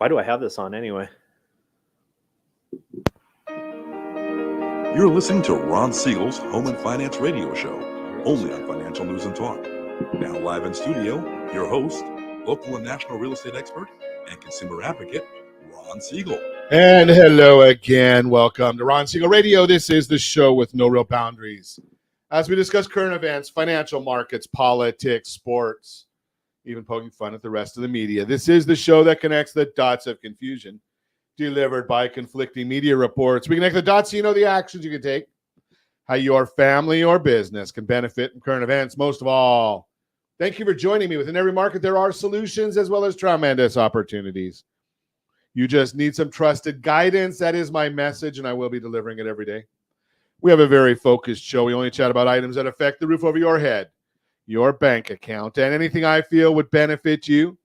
Why do I have this on anyway? You're listening to Ron Siegel's Home and Finance Radio Show, only on Financial News and Talk. Now live in studio, your host, local and national real estate expert and consumer advocate, Ron Siegel. And hello again. Welcome to Ron Siegel Radio. This is the show with no real boundaries. As we discuss current events, financial markets, politics, sports, even poking fun at the rest of the media. This is the show that connects the dots of confusion delivered by conflicting media reports. We connect the dots so you know the actions you can take, how your family or business can benefit from current events. Most of all, thank you for joining me. Within every market, there are solutions as well as tremendous opportunities. You just need some trusted guidance. That is my message, and I will be delivering it every day. We have a very focused show. We only chat about items that affect the roof over your head, your bank account, and anything I feel would benefit you.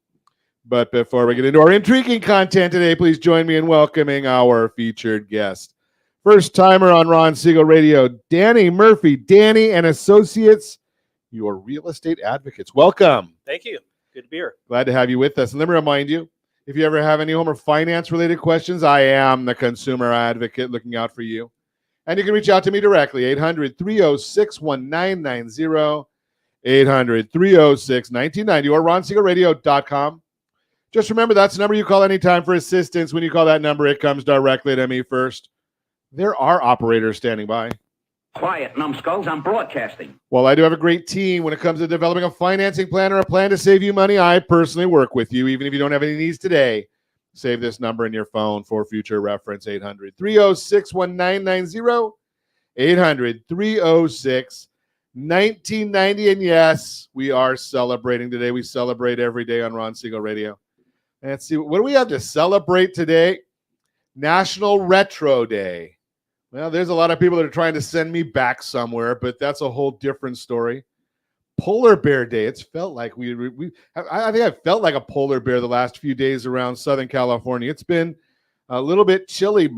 But before we get into our intriguing content today, please join me in welcoming our featured guest. First timer on Ron Siegel Radio, Danny Murphy. Danny and Associates, your real estate advocates. Welcome. Thank you. Good to be here. Glad to have you with us. And let me remind you, if you ever have any home or finance related questions, I am the consumer advocate looking out for you. And you can reach out to me directly, 800-306-1990, 800-306-1990, or ronsiegelradio.com. Just remember, that's the number you call anytime for assistance. When you call that number, it comes directly to me first. There are operators standing by. Quiet, numbskulls, I'm broadcasting. Well, I do have a great team when it comes to developing a financing plan or a plan to save you money. I personally work with you, even if you don't have any needs today. Save this number in your phone for future reference, 800-306-1990, 800-306-1990. And yes, we are celebrating today. We celebrate every day on Ron Siegel Radio. And let's see, what do we have to celebrate today? National Retro Day. Well, there's a lot of people that are trying to send me back somewhere, but that's a whole different story. Polar Bear Day. It's felt like I think I felt like a polar bear the last few days around Southern California. It's been a little bit chilly.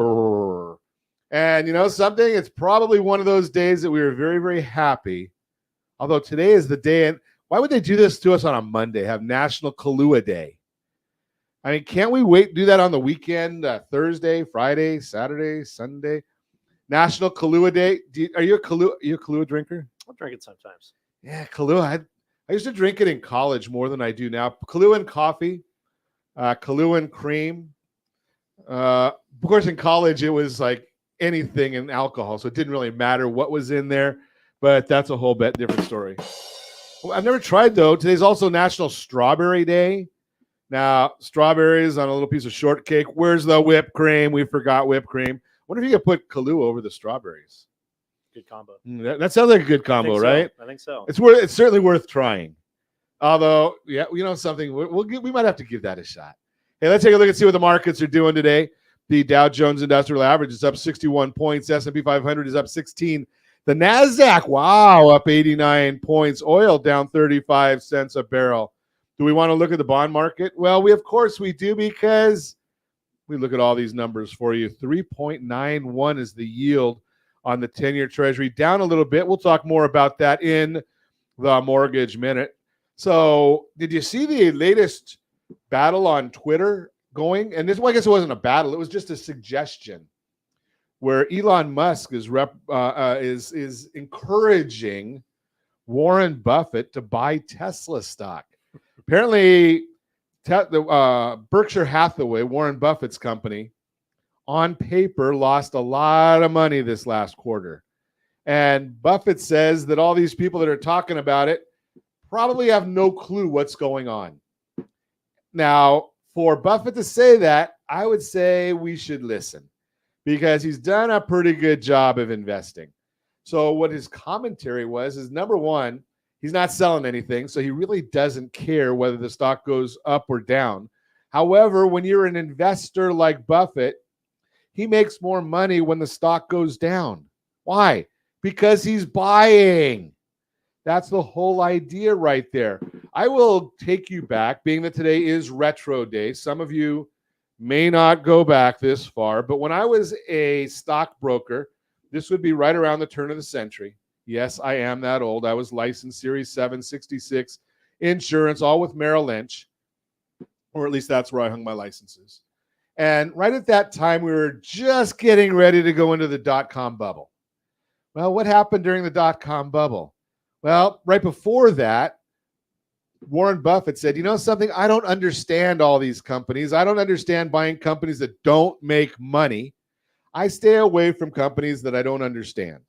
And you know something? It's probably one of those days that we were very, very happy. Although today is the day, and why would they do this to us on a Monday, have National Kahlua Day? I mean, can't we wait, do that on the weekend, Thursday, Friday, Saturday, Sunday? National Kahlua Day. Are you a Kahlua drinker? I'll drink it sometimes. Yeah, Kahlua. I used to drink it in college more than I do now. Kahlua and coffee, Kahlua and cream. Of course, in college, it was like anything in alcohol, so it didn't really matter what was in there, but that's a whole bit different story. Well, I've never tried, though. Today's also National Strawberry Day. Now, strawberries on a little piece of shortcake. Where's the whipped cream? We forgot whipped cream. I wonder if you could put Kahlua over the strawberries. Good combo. That sounds like a good combo, right? I think so. It's certainly worth trying. Although, yeah, you know something, we might have to give that a shot. Hey, let's take a look and see what the markets are doing today. The Dow Jones Industrial Average is up 61 points. S&P 500 is up 16. The NASDAQ, wow, up 89 points. Oil down 35 cents a barrel. Do we want to look at the bond market? Well, of course we do, because we look at all these numbers for you. 3.91 is the yield on the 10-year Treasury, down a little bit. We'll talk more about that in the Mortgage Minute. So did you see the latest battle on Twitter going? And this, well, I guess it wasn't a battle. It was just a suggestion where Elon Musk is encouraging Warren Buffett to buy Tesla stock. Apparently, Berkshire Hathaway, Warren Buffett's company, on paper lost a lot of money this last quarter. And Buffett says that all these people that are talking about it probably have no clue what's going on. Now, for Buffett to say that, I would say we should listen, because he's done a pretty good job of investing. So what his commentary was is, number one, he's not selling anything, so he really doesn't care whether the stock goes up or down. However, when you're an investor like Buffett, he makes more money when the stock goes down. Why? Because he's buying. That's the whole idea right there. I will take you back, being that today is Retro Day. Some of you may not go back this far, but when I was a stockbroker, this would be right around the turn of the century. Yes, I am that old. I was licensed Series 766 insurance, all with Merrill Lynch, or at least that's where I hung my licenses. And right at that time, we were just getting ready to go into the dot-com bubble. Well, what happened during the dot-com bubble? Well, right before that, Warren Buffett said, you know something? I don't understand all these companies. I don't understand buying companies that don't make money. I stay away from companies that I don't understand.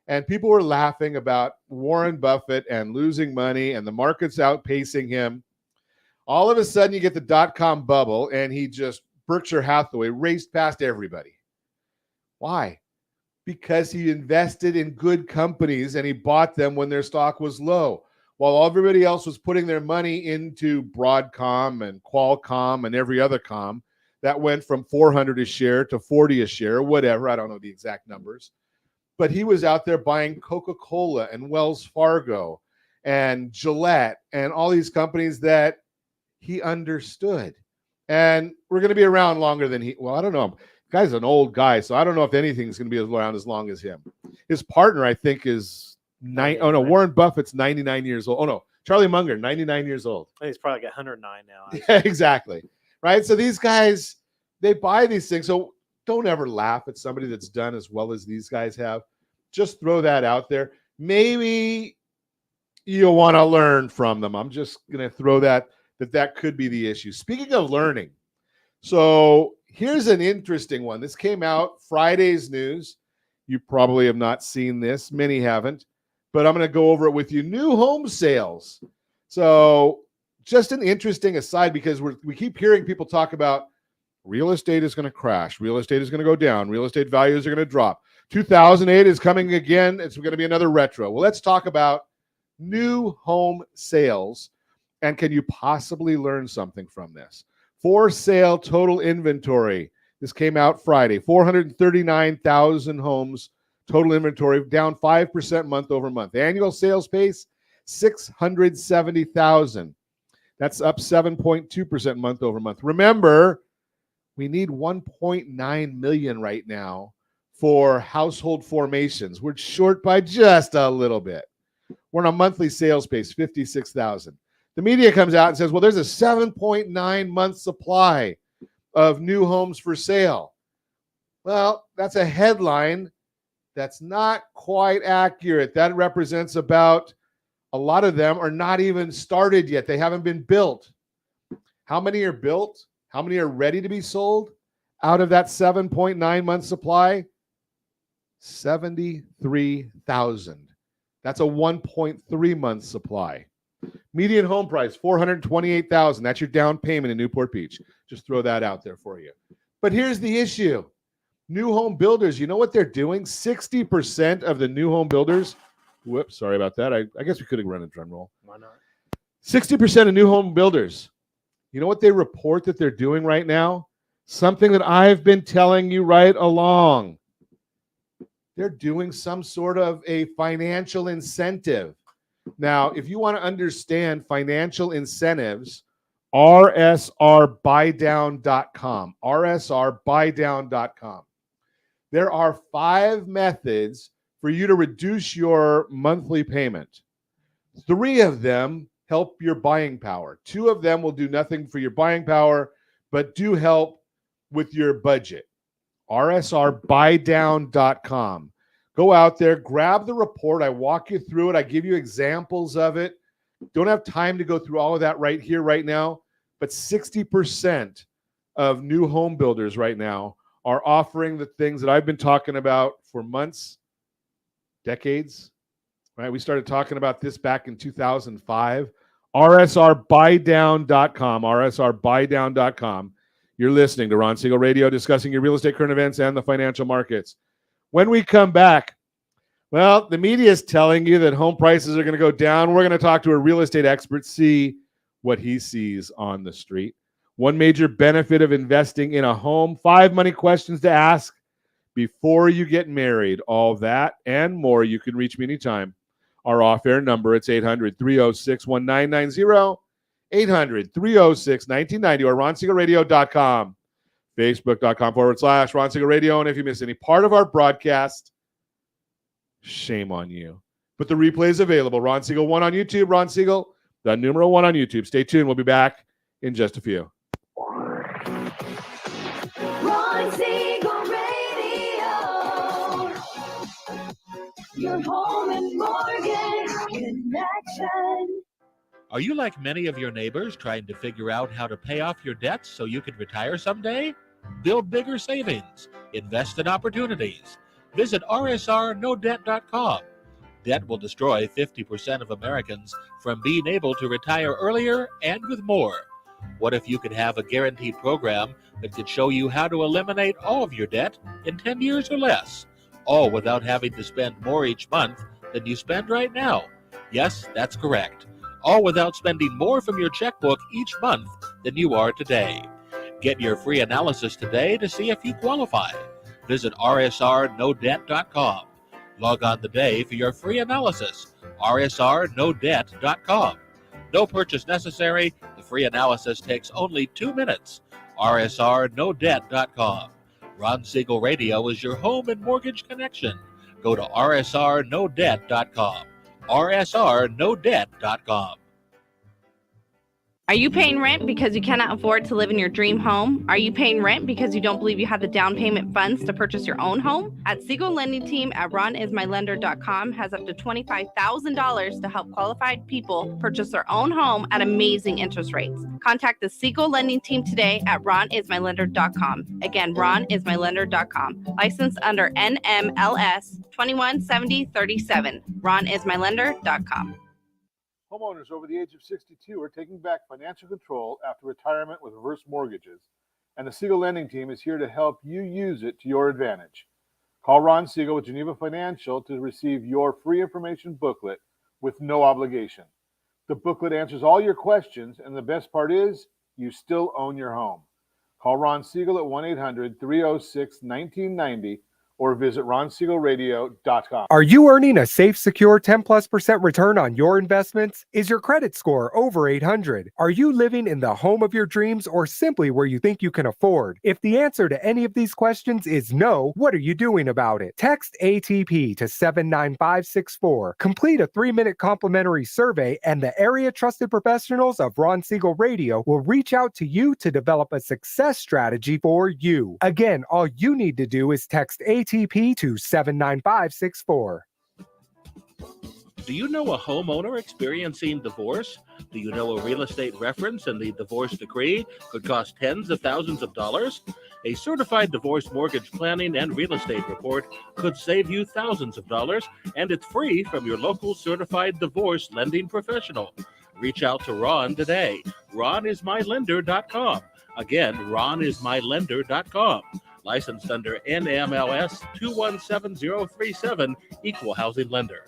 And people were laughing about Warren Buffett and losing money and the market's outpacing him. All of a sudden, you get the dot-com bubble, and Berkshire Hathaway raced past everybody. Why? Because he invested in good companies and he bought them when their stock was low. While everybody else was putting their money into Broadcom and Qualcomm and every other com, that went from 400 a share to 40 a share, whatever. I don't know the exact numbers. But he was out there buying Coca-Cola and Wells Fargo and Gillette and all these companies that he understood. And we're going to be around longer than he. Well, I don't know. The guy's an old guy, so I don't know if anything's going to be around as long as him. His partner, I think, is Warren Buffett's 99 years old. Oh, no, Charlie Munger, 99 years old. I think he's probably got 109 now. Yeah, exactly. Right? So these guys, they buy these things. So don't ever laugh at somebody that's done as well as these guys have. Just throw that out there. Maybe you'll want to learn from them. I'm just going to throw that could be the issue. Speaking of learning, so here's an interesting one. This came out Friday's news. You probably have not seen this. Many haven't. But I'm going to go over it with you. New home sales. So just an interesting aside, because we keep hearing people talk about real estate is going to crash. Real estate is going to go down. Real estate values are going to drop. 2008 is coming again. It's going to be another retro. Well, let's talk about new home sales. And can you possibly learn something from this? For sale total inventory. This came out Friday. 439,000 homes total inventory, down 5% month over month. Annual sales pace, 670,000. That's up 7.2% month over month. Remember, we need 1.9 million right now for household formations. We're short by just a little bit. We're on a monthly sales pace, 56,000. The media comes out and says, well, there's a 7.9 month supply of new homes for sale. Well, that's a headline. That's not quite accurate. That represents about, a lot of them are not even started yet. They haven't been built. How many are built? How many are ready to be sold? Out of that 7.9 month supply, 73,000. That's a 1.3 month supply. Median home price, $428,000. That's your down payment in Newport Beach. Just throw that out there for you. But here's the issue. New home builders, you know what they're doing? 60% of the new home builders, whoops, sorry about that. I guess we could have run a drum roll. Why not? 60% of new home builders, you know what they report that they're doing right now? Something that I've been telling you right along. They're doing some sort of a financial incentive. Now, if you want to understand financial incentives, rsrbuydown.com, rsrbuydown.com. There are 5 methods for you to reduce your monthly payment. 3 of them help your buying power. 2 of them will do nothing for your buying power, but do help with your budget. rsrbuydown.com. Go out there, grab the report. I walk you through it. I give you examples of it. Don't have time to go through all of that right here, right now. But 60% of new home builders right now are offering the things that I've been talking about for months, decades. Right? We started talking about this back in 2005. rsrbuydown.com, rsrbuydown.com. You're listening to Ron Siegel Radio, discussing your real estate current events and the financial markets. When we come back, well, the media is telling you that home prices are going to go down. We're going to talk to a real estate expert, see what he sees on the street. One major benefit of investing in a home, 5 money questions to ask before you get married. All that and more. You can reach me anytime. Our off-air number, it's 800-306-1990, 800-306-1990, or ronsiegelradio.com. Facebook.com/Ron Siegel Radio. And if you miss any part of our broadcast, shame on you. But the replay is available. Ron Siegel 1 on YouTube. Ron Siegel, the numeral 1 on YouTube. Stay tuned. We'll be back in just a few. Ron Siegel Radio. Your home and mortgage connection. Are you like many of your neighbors trying to figure out how to pay off your debts so you can retire someday? Build bigger savings. Invest in opportunities. Visit rsrnodebt.com. Debt will destroy 50% of Americans from being able to retire earlier and with more. What if you could have a guaranteed program that could show you how to eliminate all of your debt in 10 years or less, all without having to spend more each month than you spend right now? Yes, that's correct. All without spending more from your checkbook each month than you are today. Get your free analysis today to see if you qualify. Visit rsrnodebt.com. Log on today for your free analysis. rsrnodebt.com. No purchase necessary. The free analysis takes only 2 minutes. rsrnodebt.com. Ron Siegel Radio is your home and mortgage connection. Go to rsrnodebt.com. rsrnodebt.com. Are you paying rent because you cannot afford to live in your dream home? Are you paying rent because you don't believe you have the down payment funds to purchase your own home? At Siegel Lending Team at ronismylender.com has up to $25,000 to help qualified people purchase their own home at amazing interest rates. Contact the Siegel Lending Team today at ronismylender.com. Again, ronismylender.com. Licensed under NMLS 217037. ronismylender.com. Homeowners over the age of 62 are taking back financial control after retirement with reverse mortgages, and the Siegel Lending Team is here to help you use it to your advantage. Call Ron Siegel with Geneva Financial to receive your free information booklet with no obligation. The booklet answers all your questions, and the best part is you still own your home. Call Ron Siegel at 1-800-306-1990 or visit ronsiegelradio.com. Are you earning a safe, secure 10+% return on your investments? Is your credit score over 800? Are you living in the home of your dreams or simply where you think you can afford? If the answer to any of these questions is no, what are you doing about it? Text ATP to 79564. Complete a 3-minute complimentary survey, and the area trusted professionals of Ron Siegel Radio will reach out to you to develop a success strategy for you. Again, all you need to do is text ATP to 79564. Do you know a homeowner experiencing divorce? Do you know a real estate reference and the divorce decree could cost tens of thousands of dollars? A certified divorce mortgage planning and real estate report could save you thousands of dollars, and it's free from your local certified divorce lending professional. Reach out to Ron today. ronismylender.com. Again, ronismylender.com. Licensed under NMLS 217037, Equal Housing Lender.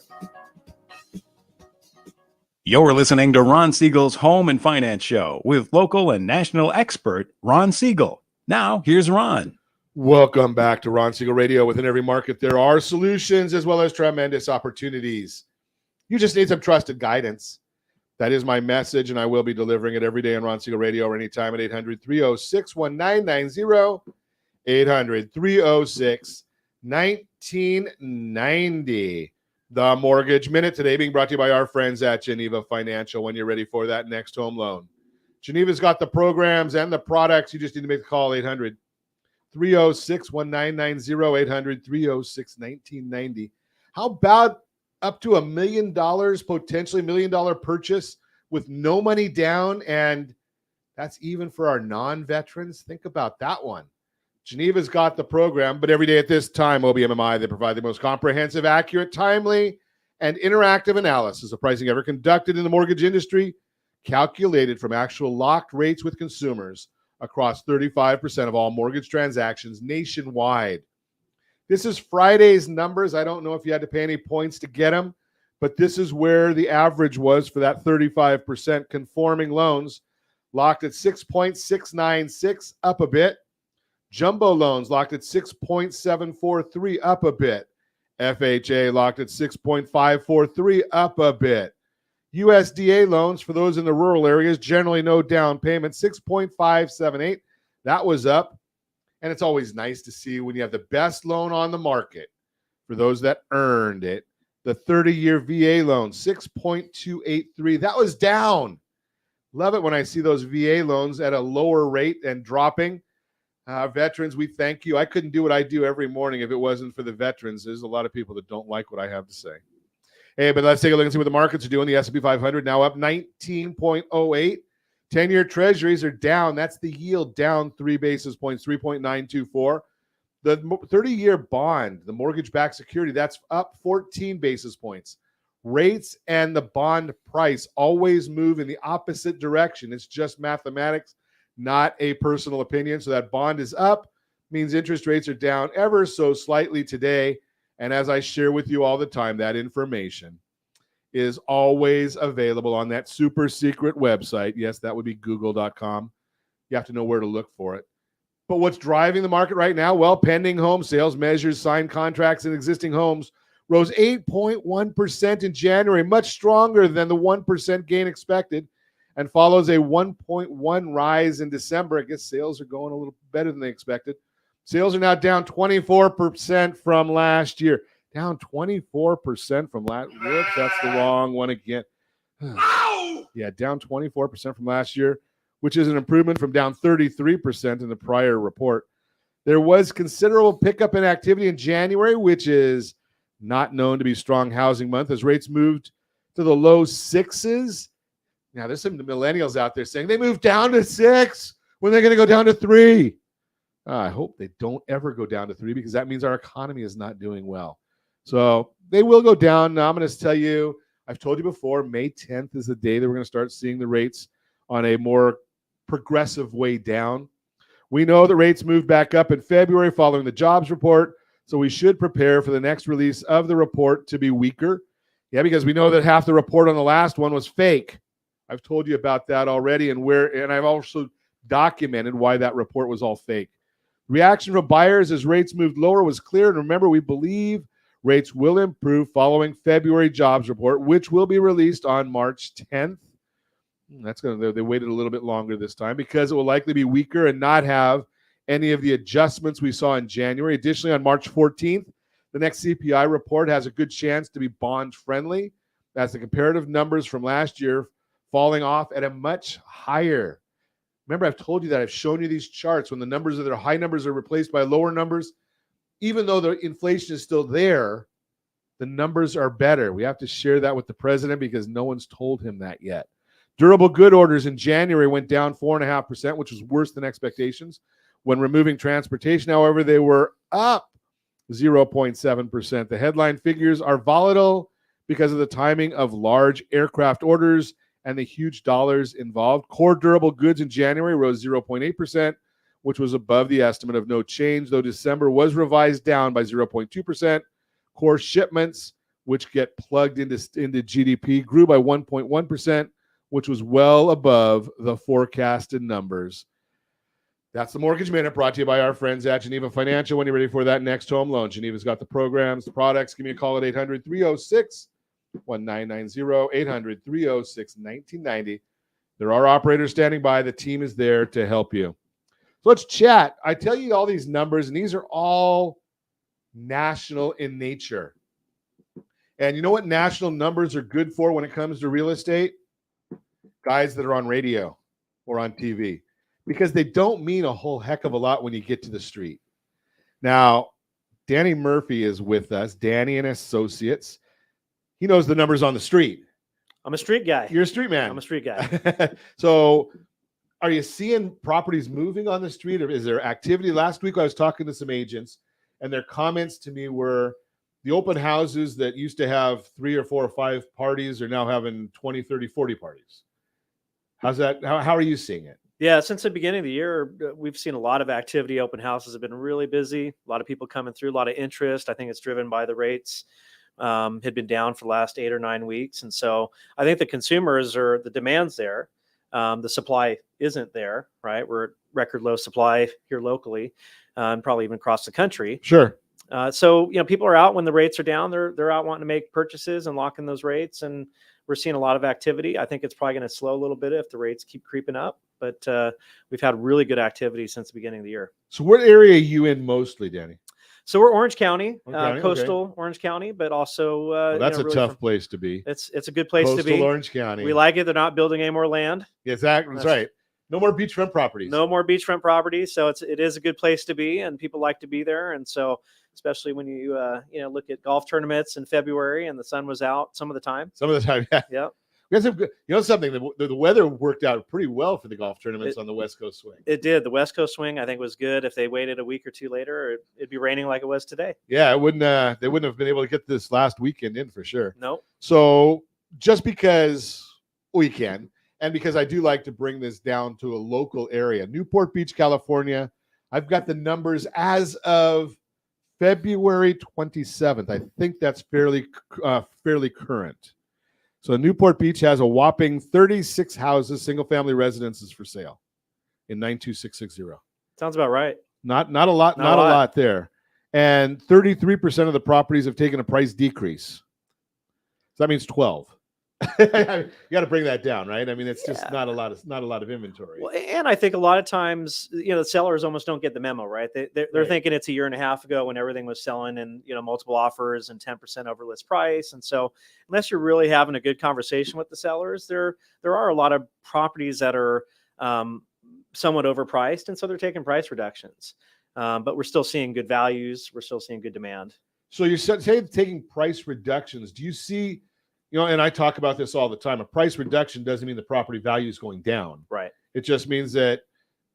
You're listening to Ron Siegel's Home and Finance Show with local and national expert Ron Siegel. Now, here's Ron. Welcome back to Ron Siegel Radio. Within every market, there are solutions as well as tremendous opportunities. You just need some trusted guidance. That is my message, and I will be delivering it every day on Ron Siegel Radio or anytime at 800-306-1990. 800-306-1990. The Mortgage Minute today being brought to you by our friends at Geneva Financial when you're ready for that next home loan. Geneva's got the programs and the products. You just need to make the call, 800-306-1990, 800-306-1990. How about up to $1 million, potentially $1 million purchase with no money down? And that's even for our non-veterans. Think about that one. Geneva's got the program, but every day at this time, OBMMI, they provide the most comprehensive, accurate, timely, and interactive analysis of pricing ever conducted in the mortgage industry, calculated from actual locked rates with consumers across 35% of all mortgage transactions nationwide. This is Friday's numbers. I don't know if you had to pay any points to get them, but this is where the average was for that 35% conforming loans, locked at 6.696, up a bit. Jumbo loans locked at 6.743, up a bit. FHA locked at 6.543, up a bit. USDA loans for those in the rural areas, generally no down payment, 6.578. That was up. And it's always nice to see when you have the best loan on the market for those that earned it. The 30-year VA loan, 6.283. That was down. Love it when I see those VA loans at a lower rate and dropping. Veterans, we thank you. I couldn't do what I do every morning if it wasn't for the veterans. There's a lot of people that don't like what I have to say. Hey, but let's take a look and see what the markets are doing. The S&P 500 now up 19.08. 10-year treasuries are down. That's the yield down 3 basis points, 3.924. The 30-year bond, the mortgage-backed security, that's up 14 basis points. Rates and the bond price always move in the opposite direction. It's just mathematics, not a personal opinion. So that bond is up, means interest rates are down ever so slightly today. And as I share with you all the time, that information is always available on that super secret website. Yes, that would be google.com. You have to know where to look for it. But what's driving the market right now? Well, pending home sales measures, signed contracts in existing homes rose 8.1% in January, much stronger than the 1% gain expected, and follows a 1.1 rise in December. I guess sales are going a little better than they expected. Sales are now down 24% from last year. Down 24% from last year. Whoops, that's the wrong one again. Yeah, down 24% from last year, which is an improvement from down 33% in the prior report. There was considerable pickup in activity in January, which is not known to be strong housing month, as rates moved to the low sixes. Now, there's some millennials out there saying they moved down to 6 when they're going to go down to 3. I hope they don't ever go down to 3, because that means our economy is not doing well. So they will go down. Now, I'm going to tell you, I've told you before, May 10th is the day that we're going to start seeing the rates on a more progressive way down. We know the rates moved back up in February following the jobs report, so we should prepare for the next release of the report to be weaker. Yeah, because we know that half the report on the last one was fake. I've told you about that already, and I've also documented why that report was all fake. Reaction from buyers as rates moved lower was clear, and remember, we believe rates will improve following February jobs report, which will be released on March 10th. They waited a little bit longer this time because it will likely be weaker and not have any of the adjustments we saw in January. Additionally, on March 14th, the next CPI report has a good chance to be bond friendly, as the comparative numbers from last year falling off at a much higher. Remember, I've told you that. I've shown you these charts when the numbers of their high numbers are replaced by lower numbers. Even though the inflation is still there, the numbers are better. We have to share that with the president because no one's told him that yet. Durable good orders in January went down 4.5%, which was worse than expectations. When removing transportation, however, they were up 0.7%. The headline figures are volatile because of the timing of large aircraft orders and the huge dollars involved. Core durable goods in January rose 0.8%, which was above the estimate of no change, though December was revised down by 0.2%. Core shipments, which get plugged into GDP, grew by 1.1%, which was well above the forecasted numbers. That's the Mortgage Minute, brought to you by our friends at Geneva Financial. When you're ready for that next home loan, Geneva's got the programs, the products. Give me a call at 800-306-1990, 800-306-1990. There are operators standing by. The team is there to help you. So let's chat. I tell you all these numbers, and these are all national in nature. And you know what national numbers are good for when it comes to real estate? Guys that are on radio or on TV. Because they don't mean a whole heck of a lot when you get to the street. Now, Danny Murphy is with us, Danny and Associates. He knows the numbers on the street. I'm a street guy. You're a street man. I'm a street guy. So are you seeing properties moving on the street, or is there activity? Last week I was talking to some agents, and their comments to me were the open houses that used to have 3 or 4 or 5 parties are now having 20, 30, 40 parties. How's that? How are you seeing it? Yeah, since the beginning of the year, we've seen a lot of activity. Open houses have been really busy. A lot of people coming through, a lot of interest. I think it's driven by the rates. Had been down for the last 8 or 9 weeks. And so I think the consumers are, the demand's there. The supply isn't there, right? We're at record low supply here locally, and probably even across the country. Sure. So, people are out when the rates are down. They're out wanting to make purchases and lock in those rates. And we're seeing a lot of activity. I think it's probably going to slow a little bit if the rates keep creeping up. But we've had really good activity since the begining of the year. So what area are you in mostly, Danny? So we're Orange County, coastal okay. Orange County, but also that's a really tough place to be. It's a good place coastal to be. Orange County. We like it. They're not building any more land. Exactly. That's right. No more beachfront properties. No more beachfront properties. So it is a good place to be, and people like to be there. And so, especially when you look at golf tournaments in February and the sun was out some of the time. Some of the time, yeah. Yep. We had some good, something, the weather worked out pretty well for the golf tournaments on the West Coast swing. It did. The West Coast swing, I think, was good. If they waited a week or two later, it'd be raining like it was today. Yeah, it wouldn't. They wouldn't have been able to get this last weekend in for sure. Nope. So just because we can, and because I do like to bring this down to a local area, Newport Beach, California, I've got the numbers as of February 27th. I think that's fairly current. So Newport Beach has a whopping 36 houses, single-family residences for sale in 92660. Sounds about right. Not a lot there. And 33% of the properties have taken a price decrease. So that means 12. You got to bring that down, right? I mean, it's just not a lot of inventory. Well, and I think a lot of times, the sellers almost don't get the memo, right? They're thinking it's a year and a half ago when everything was selling and, multiple offers and 10% over list price. And so unless you're really having a good conversation with the sellers, there are a lot of properties that are somewhat overpriced. And so they're taking price reductions. But we're still seeing good values. We're still seeing good demand. So you say taking price reductions. Do you see, and I talk about this all the time, a price reduction doesn't mean the property value is going down. Right. It just means that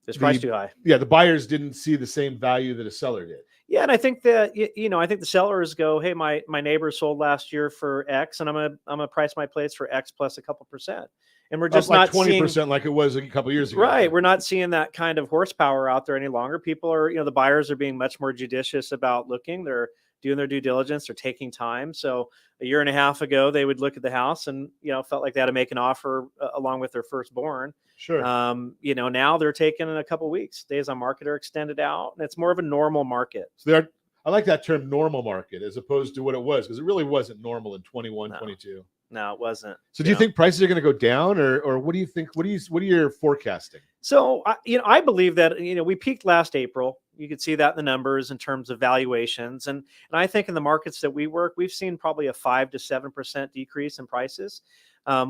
it's priced too high. Yeah, the buyers didn't see the same value that a seller did. Yeah, and I think that I think the sellers go, hey, my neighbor sold last year for X, and I'm gonna price my place for X plus a couple percent, and we're just like not 20% like it was a couple years ago. Right, we're not seeing that kind of horsepower out there any longer. People are, the buyers are being much more judicious about looking. They're doing their due diligence. They're taking time. So a year and a half ago, they would look at the house and felt like they had to make an offer along with their firstborn. Sure. Now they're taking in a couple of weeks. Days on market are extended out, and it's more of a normal market. So I like that term, normal market, as opposed to what it was, because it really wasn't normal in 21, 22. No, it wasn't. So do you think prices are going to go down, or what do you think? What are you forecasting? So, I believe that, we peaked last April. You could see that in the numbers in terms of valuations. And I think in the markets that we work, we've seen probably a 5 to 7% decrease in prices,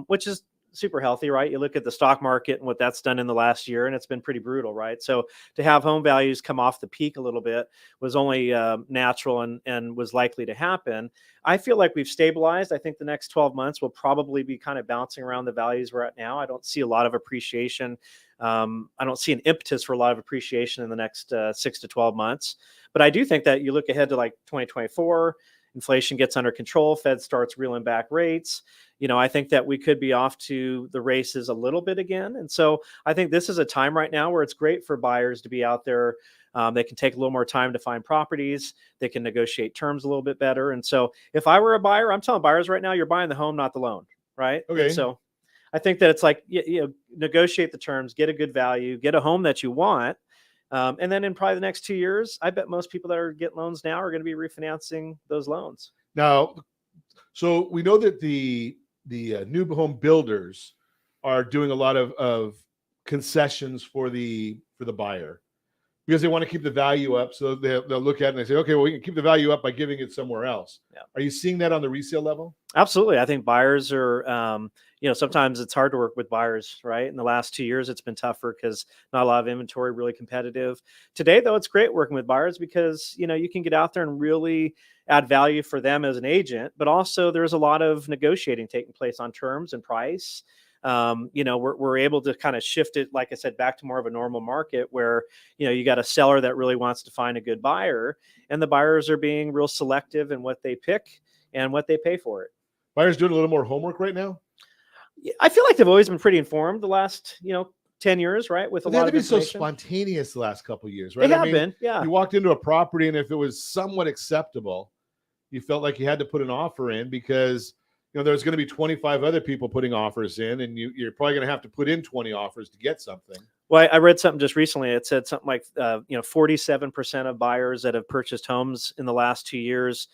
which is super healthy, right? You look at the stock market and what that's done in the last year, and it's been pretty brutal, right? So to have home values come off the peak a little bit was only natural and was likely to happen. I feel like we've stabilized. I think the next 12 months will probably be kind of bouncing around the values we're at now. I don't see a lot of appreciation. I don't see an impetus for a lot of appreciation in the next 6 to 12 months. But I do think that you look ahead to like 2024, inflation gets under control, Fed starts reeling back rates. I think that we could be off to the races a little bit again. And so I think this is a time right now where it's great for buyers to be out there. They can take a little more time to find properties. They can negotiate terms a little bit better. And so if I were a buyer, I'm telling buyers right now, you're buying the home, not the loan, right? Okay. And so I think that it's like, negotiate the terms, get a good value, get a home that you want. And then in probably the next 2 years, I bet most people that are getting loans now are going to be refinancing those loans. Now, so we know that the new home builders are doing a lot of concessions for the buyer because they want to keep the value up. So they'll look at it and they say, okay, well, we can keep the value up by giving it somewhere else. Yeah. Are you seeing that on the resale level? Absolutely. I think buyers are, sometimes it's hard to work with buyers, right? In the last 2 years, it's been tougher because not a lot of inventory, really competitive. Today, though, it's great working with buyers because, you can get out there and really add value for them as an agent, but also there's a lot of negotiating taking place on terms and price. We're able to kind of shift it, like I said, back to more of a normal market where, you got a seller that really wants to find a good buyer, and the buyers are being real selective in what they pick and what they pay for it. Buyers doing a little more homework right now? I feel like they've always been pretty informed the last, 10 years, right? With a lot of information. information. So spontaneous the last couple of years, right? They have been, yeah. You walked into a property, and if it was somewhat acceptable, you felt like you had to put an offer in because there's going to be 25 other people putting offers in, and you're probably going to have to put in 20 offers to get something. Well, I read something just recently. It said something like 47% of buyers that have purchased homes in the last 2 years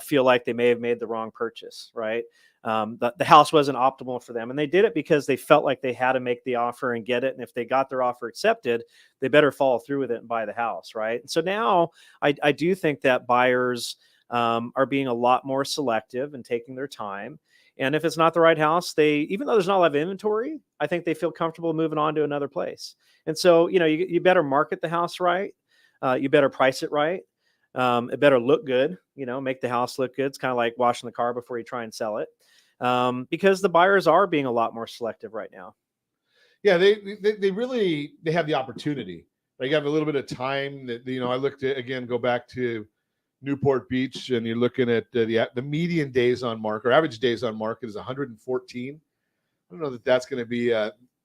feel like they may have made the wrong purchase, right? The house wasn't optimal for them, and they did it because they felt like they had to make the offer and get it. And if they got their offer accepted, they better follow through with it and buy the house, right? And so now I do think that buyers are being a lot more selective and taking their time. And if it's not the right house, even though there's not a lot of inventory, I think they feel comfortable moving on to another place. And so, you better market the house right. You better price it right. It better look good, make the house look good. It's kind of like washing the car before you try and sell it. Because the buyers are being a lot more selective right now. Yeah, they really have the opportunity. They have a little bit of time that, I looked at, again, go back to Newport Beach, and you're looking at the median days on market, or average days on market is 114. I don't know that that's going to be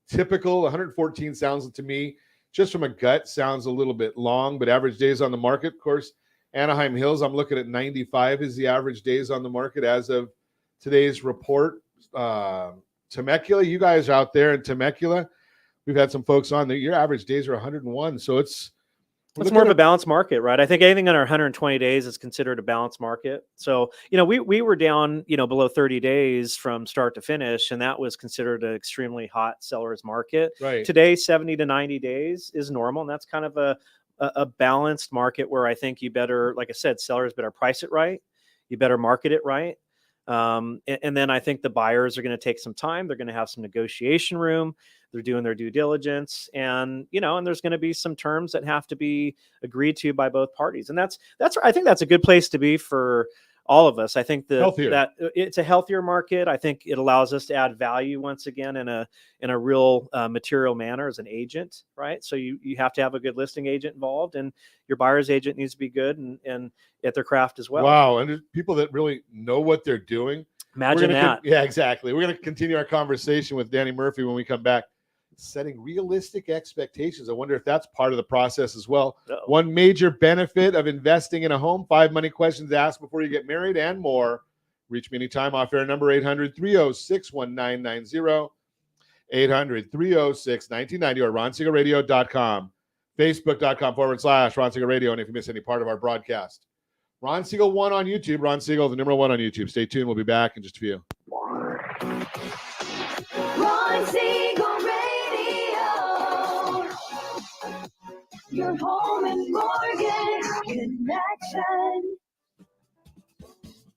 typical. 114 sounds to me, just from a gut, sounds a little bit long, but average days on the market, of course, Anaheim Hills, I'm looking at 95 is the average days on the market as of today's report. Temecula, you guys out there in Temecula, we've had some folks on there. Your average days are 101. So it's more of a balanced market, right? I think anything under 120 days is considered a balanced market. So, we were down, below 30 days from start to finish, and that was considered an extremely hot seller's market. Right. Today, 70 to 90 days is normal, and that's kind of a balanced market where I think you better, like I said, sellers better price it right. You better market it right. And then I think the buyers are going to take some time. They're going to have some negotiation room. They're doing their due diligence, and there's going to be some terms that have to be agreed to by both parties. And I think that's a good place to be for all of us. I think that it's a healthier market. I think it allows us to add value once again in a real material manner as an agent, right? So you have to have a good listing agent involved, and your buyer's agent needs to be good and at their craft as well. Wow. And there's people that really know what they're doing. Imagine that. Yeah, exactly. We're going to continue our conversation with Danny Murphy when we come back. Setting realistic expectations. I wonder if that's part of the process as well. Uh-oh. One major benefit of investing in a home, 5 money questions asked before you get married and more. Reach me anytime off air number 800-306-1990, 800-306-1990, or ronsiegelradio.com, facebook.com/Ron Siegel Radio. And if you miss any part of our broadcast, Ron Siegel 1 on YouTube, Ron Siegel, the number 1 on YouTube. Stay tuned. We'll be back in just a few. Ron Siegel Radio, your home and mortgage connection.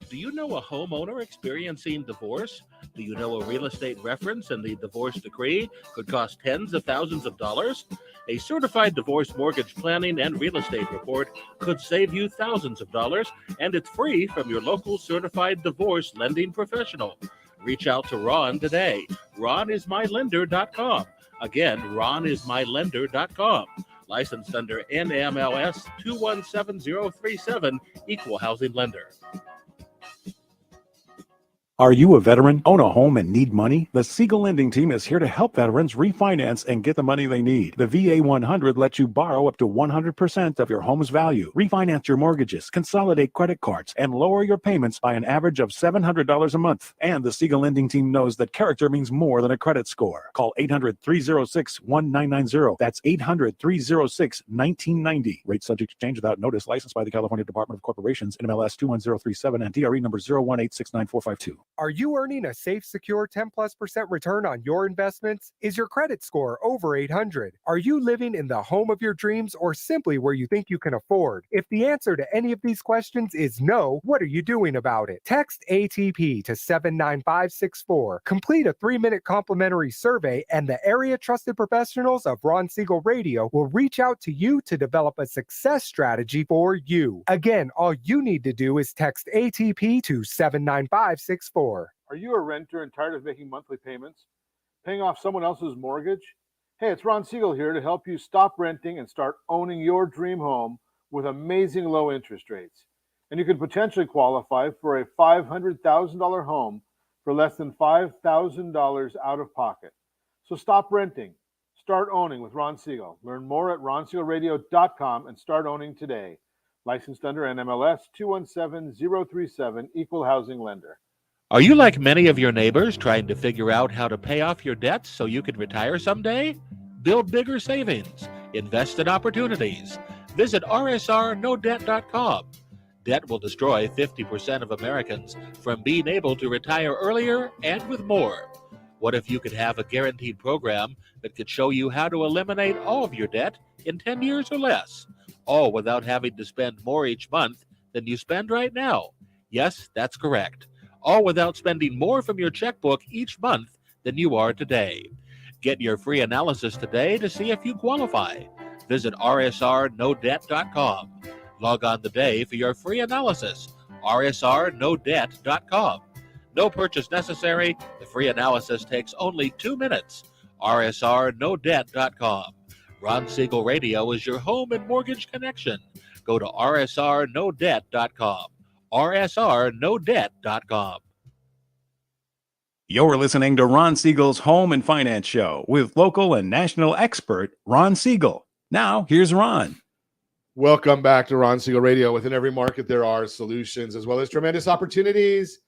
Do you know a homeowner experiencing divorce? Do you know a real estate reference and the divorce decree could cost tens of thousands of dollars? A certified divorce mortgage planning and real estate report could save you thousands of dollars, and it's free from your local certified divorce lending professional. Reach out to Ron today. RonIsMyLender.com. Again, RonIsMyLender.com. Licensed under NMLS 217037, Equal Housing Lender. Are you a veteran, own a home, and need money? The Siegel Lending Team is here to help veterans refinance and get the money they need. The VA 100 lets you borrow up to 100% of your home's value, refinance your mortgages, consolidate credit cards, and lower your payments by an average of $700 a month. And the Siegel Lending Team knows that character means more than a credit score. Call 800-306-1990. That's 800-306-1990. Rate subject to change without notice. Licensed by the California Department of Corporations, NMLS 21037, and DRE number 018694452. Are you earning a safe, secure 10+% return on your investments? Is your credit score over 800? Are you living in the home of your dreams, or simply where you think you can afford? If the answer to any of these questions is no, what are you doing about it? Text ATP to 79564. Complete a 3-minute complimentary survey, and the area trusted professionals of Ron Siegel Radio will reach out to you to develop a success strategy for you. Again, all you need to do is text ATP to 79564. Are you a renter and tired of making monthly payments? Paying off someone else's mortgage? Hey, it's Ron Siegel here to help you stop renting and start owning your dream home with amazing low interest rates. And you could potentially qualify for a $500,000 home for less than $5,000 out of pocket. So stop renting. Start owning with Ron Siegel. Learn more at ronsiegelradio.com and start owning today. Licensed under NMLS 217037, Equal Housing Lender. Are you like many of your neighbors trying to figure out how to pay off your debts so you can retire someday? Build bigger savings. Invest in opportunities. Visit rsrnodebt.com. Debt will destroy 50% of Americans from being able to retire earlier and with more. What if you could have a guaranteed program that could show you how to eliminate all of your debt in 10 years or less, all without having to spend more each month than you spend right now? Yes, that's correct. all without spending more from your checkbook each month than you are today. Get your free analysis today to see if you qualify. Visit rsrnodebt.com. Log on today for your free analysis. rsrnodebt.com. No purchase necessary. The free analysis takes only 2 minutes. rsrnodebt.com. Ron Siegel Radio is your home and mortgage connection. Go to rsrnodebt.com. rsrnodebt.com. You're listening to Ron Siegel's Home and Finance Show with local and national expert Ron Siegel. Now, here's Ron. Welcome back to Ron Siegel Radio. Within every market, there are solutions as well as tremendous opportunities.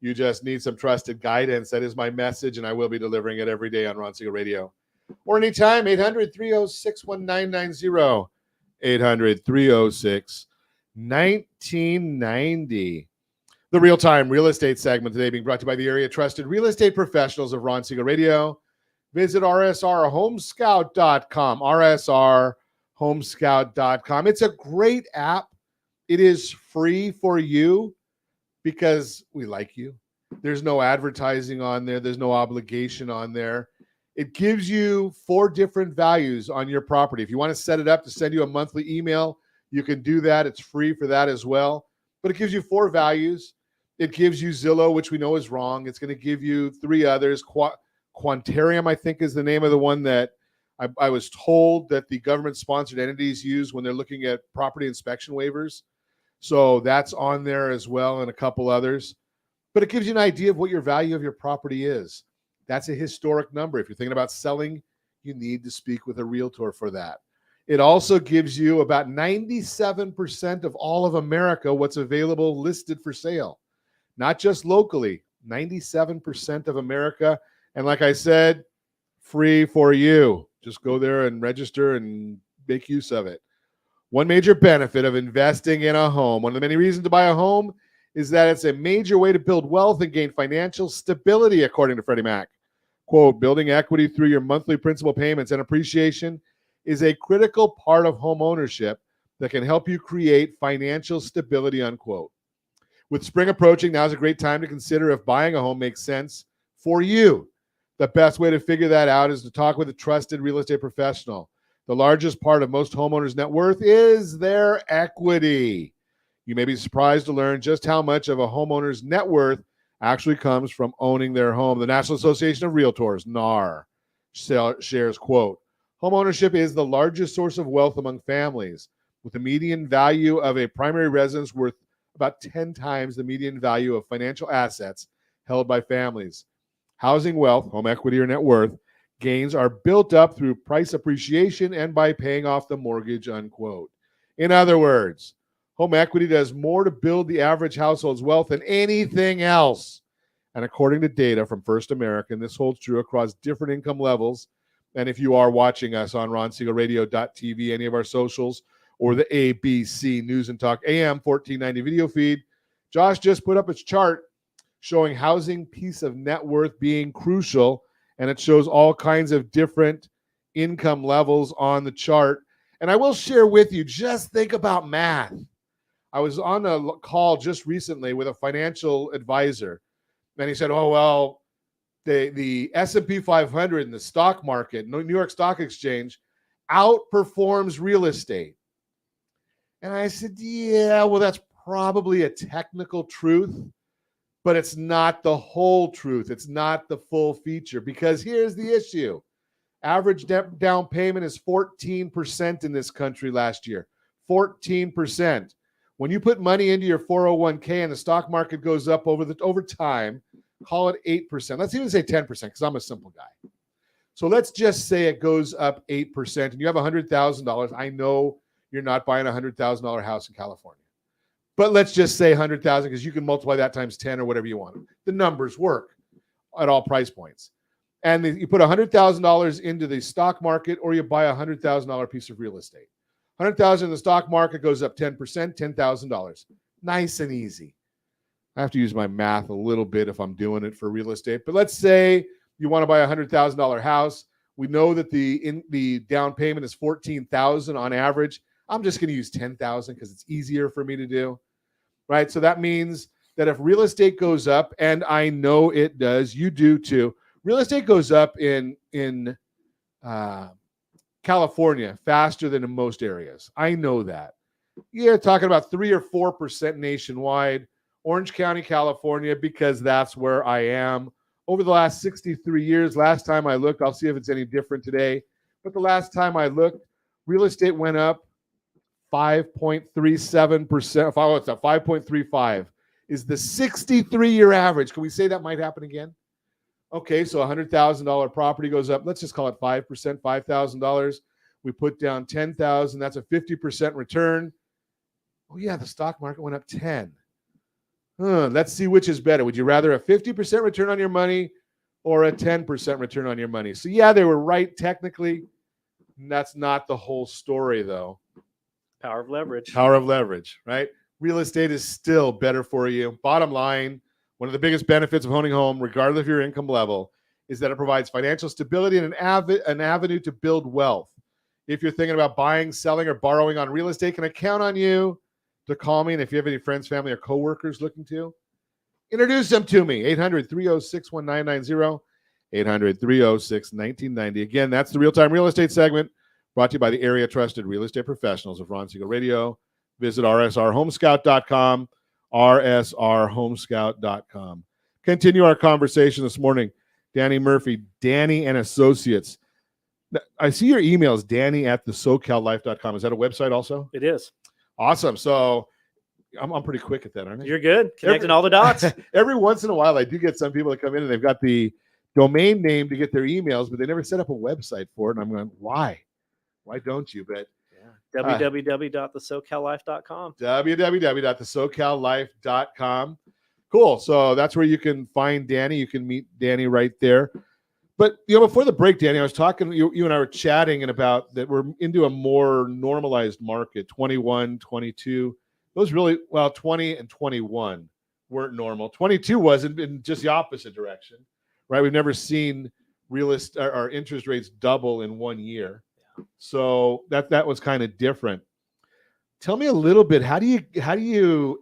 You just need some trusted guidance. That is my message, and I will be delivering it every day on Ron Siegel Radio. Or anytime, 800-306-1990. 800-306-1990. The real-time real estate segment today being brought to you by the area trusted real estate professionals of Ron Siegel Radio. Visit rsrhomescout.com, rsrhomescout.com. It's a great app. It is free for you because we like you. There's no advertising on there. There's no obligation on there. It gives you 4 different values on your property. If you want to set it up to send you a monthly email, you can do that. It's free for that as well. But it gives you 4 values. It gives you Zillow, which we know is wrong. It's going to give you 3 others. Quantarium, I think, is the name of the one that I was told that the government-sponsored entities use when they're looking at property inspection waivers. So that's on there as well, and a couple others. But it gives you an idea of what your value of your property is. That's a historic number. If you're thinking about selling, you need to speak with a realtor for that. It also gives you about 97% of all of America what's available listed for sale. Not just locally, 97% of America. And like I said, free for you. Just go there and register and make use of it. One major benefit of investing in a home, one of the many reasons to buy a home, is that it's a major way to build wealth and gain financial stability, according to Freddie Mac. Quote, building equity through your monthly principal payments and appreciation is a critical part of home ownership that can help you create financial stability, unquote. With spring approaching, now is a great time to consider if buying a home makes sense for you. The best way to figure that out is to talk with a trusted real estate professional. The largest part of most homeowners' net worth is their equity. You may be surprised to learn just how much of a homeowner's net worth actually comes from owning their home. The National Association of Realtors, NAR, shares, quote, homeownership is the largest source of wealth among families, with the median value of a primary residence worth about 10 times the median value of financial assets held by families. Housing wealth, home equity or net worth, gains are built up through price appreciation and by paying off the mortgage, unquote. In other words, home equity does more to build the average household's wealth than anything else. And according to data from First American, this holds true across different income levels. And if you are watching us on RonSiegelRadio.tv, any of our socials, or the ABC News and Talk AM 1490 video feed, Josh just put up its chart showing housing piece of net worth being crucial. And it shows all kinds of different income levels on the chart. And I will share with you, just think about math. I was on a call just recently with a financial advisor, and he said, oh, well, the S&P 500 in the stock market, New York Stock Exchange, outperforms real estate. And I said, yeah, well, that's probably a technical truth, but it's not the whole truth. It's not the full feature, because here's the issue. Average down payment is 14% in this country last year. 14%. When you put money into your 401k and the stock market goes up over time, call it 8%. Let's even say 10% because I'm a simple guy. So let's just say it goes up 8% and you have $100,000. I know you're not buying a $100,000 house in California, but let's just say 100,000 because you can multiply that times 10 or whatever you want. The numbers work at all price points. And you put $100,000 into the stock market, or you buy a $100,000 piece of real estate. 100,000 in the stock market goes up 10%, $10,000. Nice and easy. I have to use my math a little bit if I'm doing it for real estate. But let's say you want to buy a $100,000 house. We know that the down payment is $14,000 on average. I'm just going to use $10,000 because it's easier for me to do. Right? So that means that if real estate goes up, and I know it does, you do too. Real estate goes up in California faster than in most areas. I know that. You're talking about 3 or 4% nationwide. Orange County, California, because that's where I am. Over the last 63 years, last time I looked, I'll see if it's any different today, but the last time I looked, real estate went up 5.37%. Oh, it's a 5.35 is the 63-year average. Can we say that might happen again? Okay, so $100,000 property goes up. Let's just call it 5%, $5,000. We put down 10,000. That's a 50% return. Oh yeah, the stock market went up 10. Let's see which is better. Would you rather a 50% return on your money or a 10% return on your money? So yeah, they were right technically. That's not the whole story though. Power of leverage. Power of leverage, right? Real estate is still better for you. Bottom line, one of the biggest benefits of owning a home, regardless of your income level, is that it provides financial stability and an avenue to build wealth. If you're thinking about buying, selling, or borrowing on real estate, can I count on you to call me? And if you have any friends, family, or coworkers looking to, introduce them to me. 800-306-1990, 800-306-1990. Again, that's the Real-Time Real Estate segment brought to you by the area trusted real estate professionals of Ron Siegel Radio. Visit rsrhomescout.com, rsrhomescout.com. Continue our conversation this morning. Danny Murphy, Danny and Associates. I see your emails, danny@thesocallife.com. Is that a website also? It is. Awesome. So I'm pretty quick at that, aren't I? You're good. Connecting all the dots. Every once in a while, I do get some people that come in and they've got the domain name to get their emails, but they never set up a website for it. And I'm going, why? Why don't you? But www.thesocallife.com. www.thesocallife.com. Cool. So that's where you can find Danny. You can meet Danny right there. But, before the break, Danny, I was talking, you and I were chatting and about that we're into a more normalized market, 21, 22. Those really, 20 and 21 weren't normal. 22 wasn't, in just the opposite direction, right? We've never seen our interest rates double in 1 year. So that was kind of different. Tell me a little bit, how do you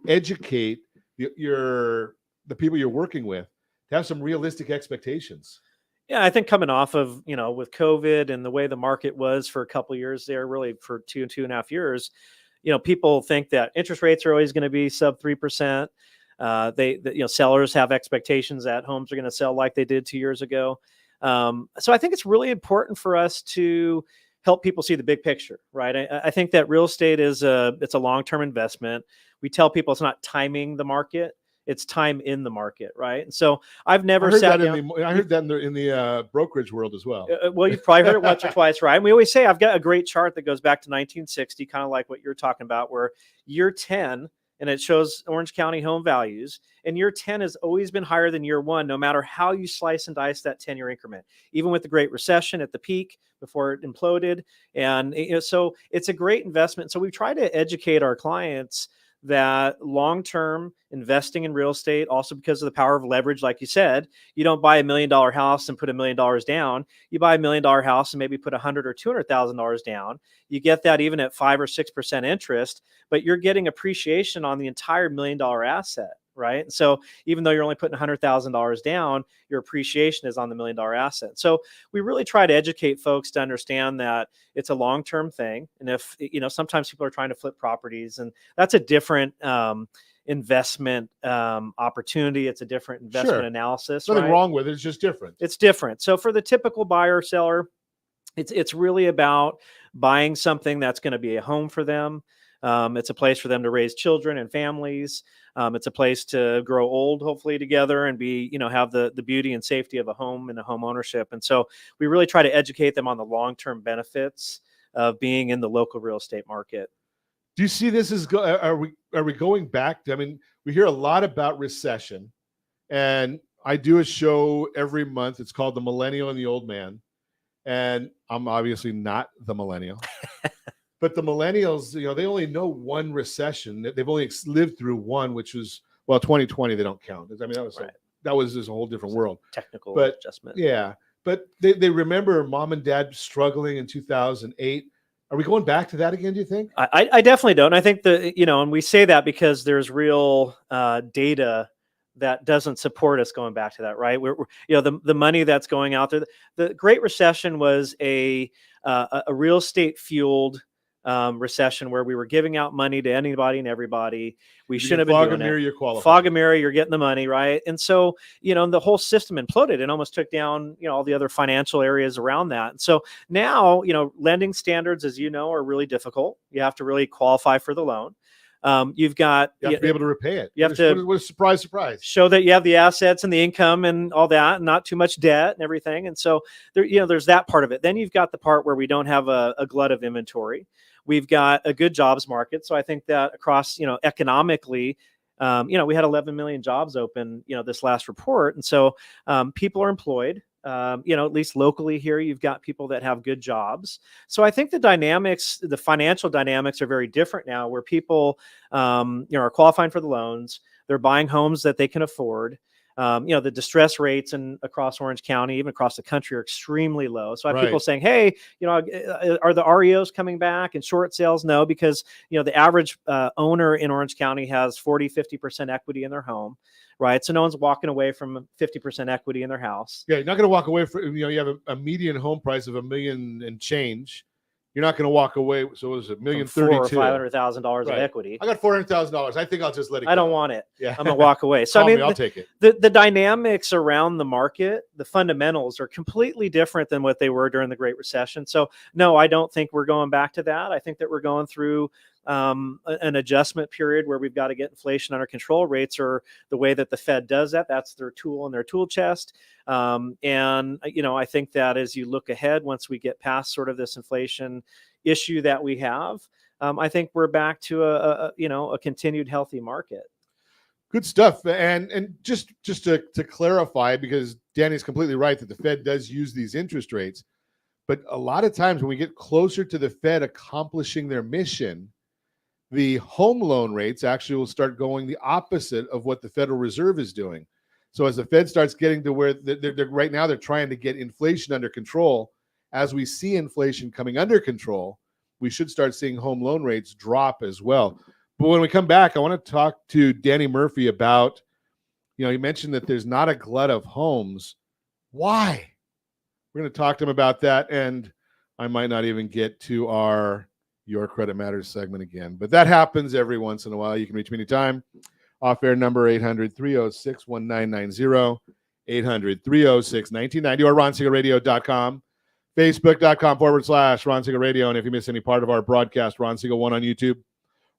educate the people you're working with to have some realistic expectations? Yeah, I think coming off of, with COVID and the way the market was for a couple of years there, really for 2.5 years, people think that interest rates are always going to be sub 3%. Sellers have expectations that homes are going to sell like they did 2 years ago. So I think it's really important for us to help people see the big picture, right? I think that real estate it's a long-term investment. We tell people it's not timing the market. It's time in the market, right? And so I've never sat down. I heard that in the brokerage world as well. Well, you've probably heard it once or twice, right? And we always say, I've got a great chart that goes back to 1960, kind of like what you're talking about, where year 10, and it shows Orange County home values, and year 10 has always been higher than year 1, no matter how you slice and dice that 10-year increment, even with the Great Recession at the peak before it imploded. And so it's a great investment. So we try to educate our clients that long-term investing in real estate, also because of the power of leverage, like you said, you don't buy $1 million house and put $1 million down. You buy $1 million house and maybe put $100,000 or $200,000 down. You get that even at 5 or 6% interest, but you're getting appreciation on the entire $1 million asset, right? So even though you're only putting $100,000 down, your appreciation is on the $1 million asset. So we really try to educate folks to understand that it's a long-term thing. And if, sometimes people are trying to flip properties, and that's a different investment opportunity. It's a different investment analysis. Nothing right? wrong with it. It's just different. It's different. So for the typical buyer or seller, it's really about buying something that's going to be a home for them. It's a place for them to raise children and families. It's a place to grow old, hopefully together, and be, have the beauty and safety of a home and a home ownership. And so we really try to educate them on the long-term benefits of being in the local real estate market. Do you see this as are we going back to, we hear a lot about recession, and I do a show every month. It's called The Millennial and the Old Man. And I'm obviously not the millennial. But the millennials, they only know one recession. They've only lived through one, which was, 2020, they don't count. That was just a whole different world. Technical adjustment. Yeah. But they remember mom and dad struggling in 2008. Are we going back to that again, do you think? I definitely don't. I think and we say that because there's real data that doesn't support us going back to that, right? We're the money that's going out there. The Great Recession was a real estate fueled recession where we were giving out money to anybody and everybody. We shouldn't have been doing mirror, it. you're qualified. Fog and mirror, you're getting the money, right? And so, the whole system imploded and almost took down, all the other financial areas around that. And so now, lending standards, as you know, are really difficult. You have to really qualify for the loan. You have to be able to repay it. You have to what a surprise. Show that you have the assets and the income and all that, and not too much debt and everything. And so there's that part of it. Then you've got the part where we don't have a glut of inventory. We've got a good jobs market. So I think that across, economically, we had 11 million jobs open, this last report. And so people are employed. At least locally here, you've got people that have good jobs. So I think the financial dynamics are very different now, where people, are qualifying for the loans. They're buying homes that they can afford. The distress rates across Orange County, even across the country, are extremely low. So I have people saying, hey, are the REOs coming back and short sales? No, because, the average owner in Orange County has 40-50% equity in their home. Right. So no one's walking away from 50% equity in their house. Yeah. You're not going to walk away from, you have a median home price of $1 million and change. You're not going to walk away. So it was $1,032,000 or $500,000 of equity. I got $400,000. I think I'll just let it go. I don't want it. Yeah. I'm going to walk away. So I'll take it. The dynamics around the market, the fundamentals are completely different than what they were during the Great Recession. So no, I don't think we're going back to that. I think that we're going through an adjustment period where we've got to get inflation under control. Rates are the way that the Fed does that. That's their tool in their tool chest. I think that as you look ahead, once we get past sort of this inflation issue that we have, I think we're back to a continued healthy market. Good stuff. And just to clarify, because Danny's completely right that the Fed does use these interest rates, but a lot of times when we get closer to the Fed accomplishing their mission, the home loan rates actually will start going the opposite of what the Federal Reserve is doing. So as the Fed starts getting to where they're right now, they're trying to get inflation under control. As we see inflation coming under control, we should start seeing home loan rates drop as well. But when we come back, I want to talk to Danny Murphy about, you mentioned that there's not a glut of homes. Why? We're going to talk to him about that, and I might not even get to our Your Credit Matters segment again. But that happens every once in a while. You can reach me anytime. Off-air number 800-306-1990, 800-306-1990, or RonSiegelRadio.com, Facebook.com/Ron Siegel Radio. And if you miss any part of our broadcast, Ron Siegel 1 on YouTube.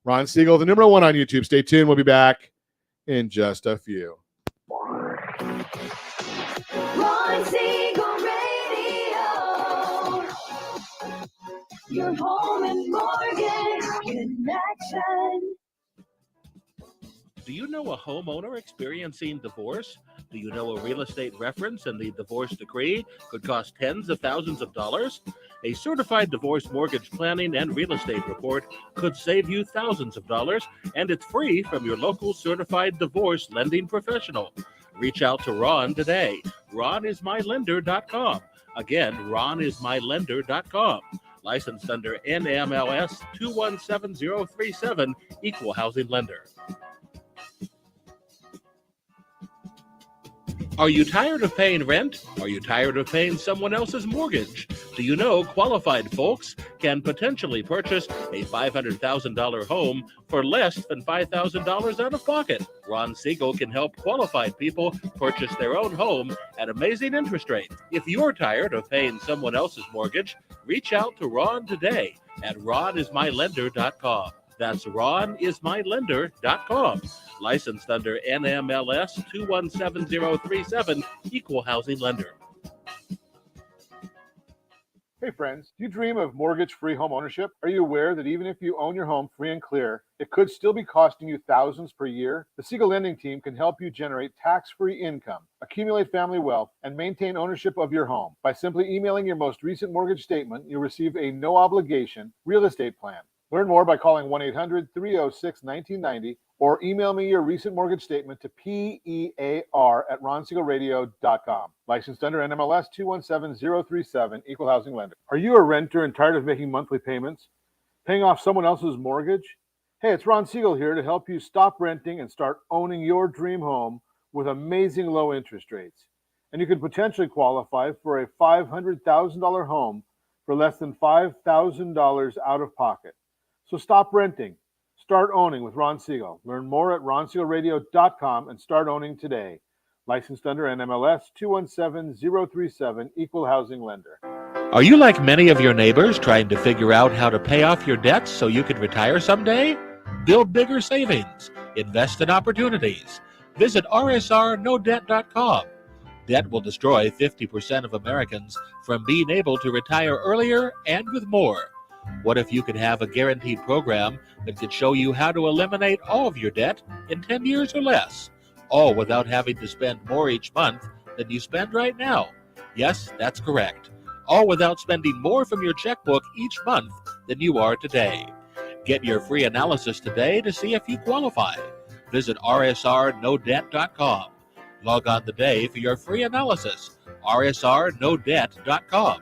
Ron Siegel, the number 1 on YouTube. Stay tuned. We'll be back in just a few. Ron Siegel Radio. Your home and mortgage connection. Do you know a homeowner experiencing divorce? Do you know a real estate reference and the divorce decree could cost tens of thousands of dollars? A certified divorce mortgage planning and real estate report could save you thousands of dollars, and it's free from your local certified divorce lending professional. Reach out to Ron today. RonIsMyLender.com. Again, RonIsMyLender.com. Licensed under NMLS 217037, Equal Housing Lender. Are you tired of paying rent? Are you tired of paying someone else's mortgage? Do you know qualified folks can potentially purchase a $500,000 home for less than $5,000 out of pocket? Ron Siegel can help qualified people purchase their own home at amazing interest rates. If you're tired of paying someone else's mortgage, reach out to Ron today at RonIsMyLender.com. That's RonIsMyLender.com. Licensed under NMLS 217037, Equal Housing Lender. Hey friends, do you dream of mortgage-free home ownership? Are you aware that even if you own your home free and clear, it could still be costing you thousands per year? The Siegel Lending Team can help you generate tax-free income, accumulate family wealth, and maintain ownership of your home. By simply emailing your most recent mortgage statement, you'll receive a no-obligation real estate plan. Learn more by calling 1-800-306-1990 or email me your recent mortgage statement to PEAR@RonSiegelRadio.com. Licensed under NMLS 217037, Equal Housing Lender. Are you a renter and tired of making monthly payments? Paying off someone else's mortgage? Hey, it's Ron Siegel here to help you stop renting and start owning your dream home with amazing low interest rates. And you could potentially qualify for a $500,000 home for less than $5,000 out of pocket. So stop renting. Start owning with Ron Siegel. Learn more at RonSiegelRadio.com and start owning today. Licensed under NMLS 217037, Equal Housing Lender. Are you like many of your neighbors trying to figure out how to pay off your debts so you can retire someday? Build bigger savings. Invest in opportunities. Visit rsrnodebt.com. Debt will destroy 50% of Americans from being able to retire earlier and with more. What if you could have a guaranteed program that could show you how to eliminate all of your debt in 10 years or less, all without having to spend more each month than you spend right now? Yes, that's correct. All without spending more from your checkbook each month than you are today. Get your free analysis today to see if you qualify. Visit rsrnodebt.com. Log on today for your free analysis, rsrnodebt.com.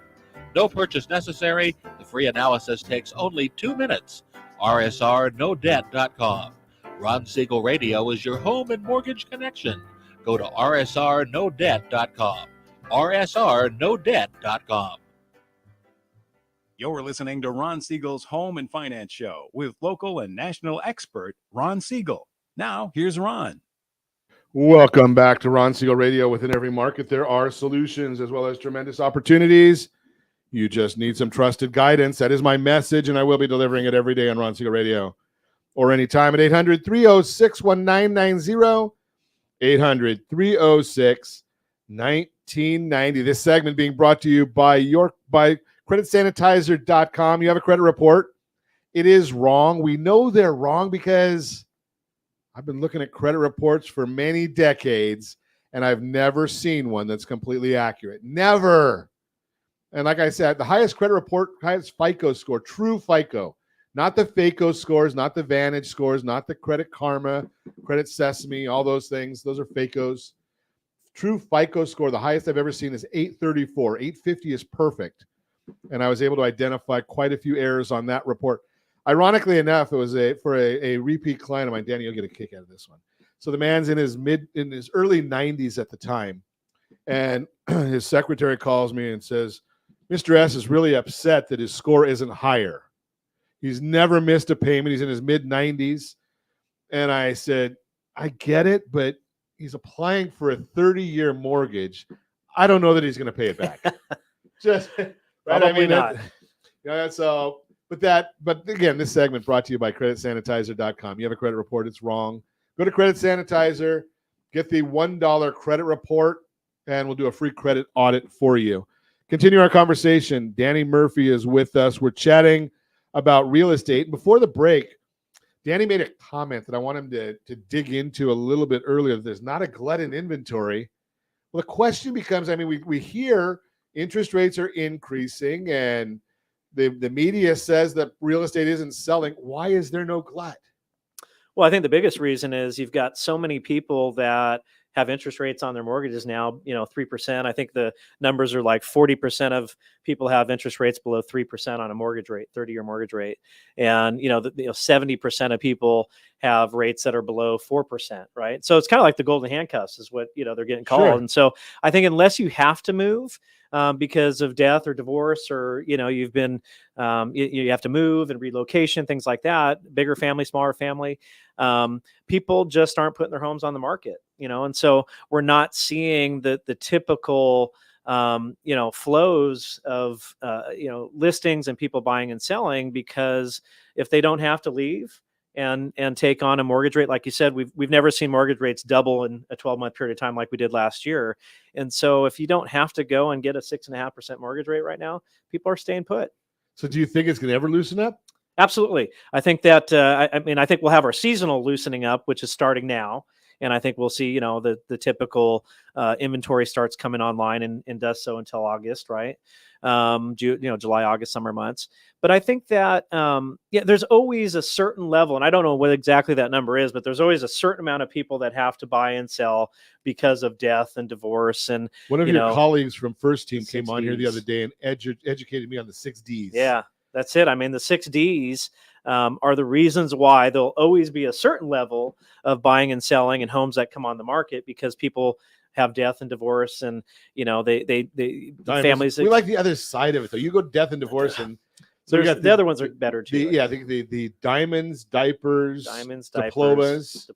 No purchase necessary. The free analysis takes only 2 minutes. rsrnodebt.com. Ron Siegel Radio is your home and mortgage connection. Go to rsrnodebt.com. rsrnodebt.com. You're listening to Ron Siegel's Home and Finance Show with local and national expert Ron Siegel. Now, here's Ron. Welcome back to Ron Siegel Radio. Within every market, there are solutions as well as tremendous opportunities. You just need some trusted guidance. That is my message, and I will be delivering it every day on Ron Siegel Radio or anytime at 800-306-1990, 800-306-1990. This segment being brought to you by creditsanitizer.com. You have a credit report. It is wrong. We know they're wrong because I've been looking at credit reports for many decades, and I've never seen one that's completely accurate. Never. And like I said, the highest credit report, highest FICO score, true FICO, not the FACO scores, not the Vantage scores, not the Credit Karma, Credit Sesame, all those things. Those are FACOs. True FICO score, the highest I've ever seen is 834. 850 is perfect. And I was able to identify quite a few errors on that report. Ironically enough, it was for a repeat client of mine. Danny, you'll get a kick out of this one. So the man's in his early 90s at the time. And his secretary calls me and says, Mr. S is really upset that his score isn't higher. He's never missed a payment. He's in his mid-90s. And I said, I get it, but he's applying for a 30-year mortgage. I don't know that he's going to pay it back. Just right? Probably not. But again, this segment brought to you by creditsanitizer.com. You have a credit report, it's wrong. Go to Credit Sanitizer, get the $1 credit report, and we'll do a free credit audit for you. Continue our conversation. Danny Murphy is with us. We're chatting about real estate. Before the break, Danny made a comment that I want him to dig into a little bit earlier. There's not a glut in inventory. Well, the question becomes, we hear interest rates are increasing and the media says that real estate isn't selling. Why is there no glut? Well, I think the biggest reason is you've got so many people that have interest rates on their mortgages now, 3%. I think the numbers are like 40% of people have interest rates below 3% on a mortgage rate, 30-year mortgage rate. And, 70% of people have rates that are below 4%, right? So it's kind of like the golden handcuffs is what, they're getting called. Sure. And so I think unless you have to move because of death or divorce or, you've been, you have to move and relocation, things like that, bigger family, smaller family, people just aren't putting their homes on the market, and so we're not seeing the typical, flows of, listings and people buying and selling, because if they don't have to leave and take on a mortgage rate, like you said, we've never seen mortgage rates double in a 12-month period of time like we did last year. And so if you don't have to go and get a 6.5% mortgage rate right now, people are staying put. So do you think it's going to ever loosen up? Absolutely. I think that, I think we'll have our seasonal loosening up, which is starting now. And I think we'll see, the typical inventory starts coming online and does so until August, right? July, August, summer months. But I think that, there's always a certain level, and I don't know what exactly that number is, but there's always a certain amount of people that have to buy and sell because of death and divorce. And one of your colleagues from First Team came on here the other Ds. day and educated me on the 6 Ds. Yeah, that's it. I mean, the 6 Ds are the reasons why there'll always be a certain level of buying and selling and homes that come on the market, because people have death and divorce, and the families. We like the other side of it, though. You go death and divorce, and so we got the other ones are better too. The diamonds, diapers, diplomas,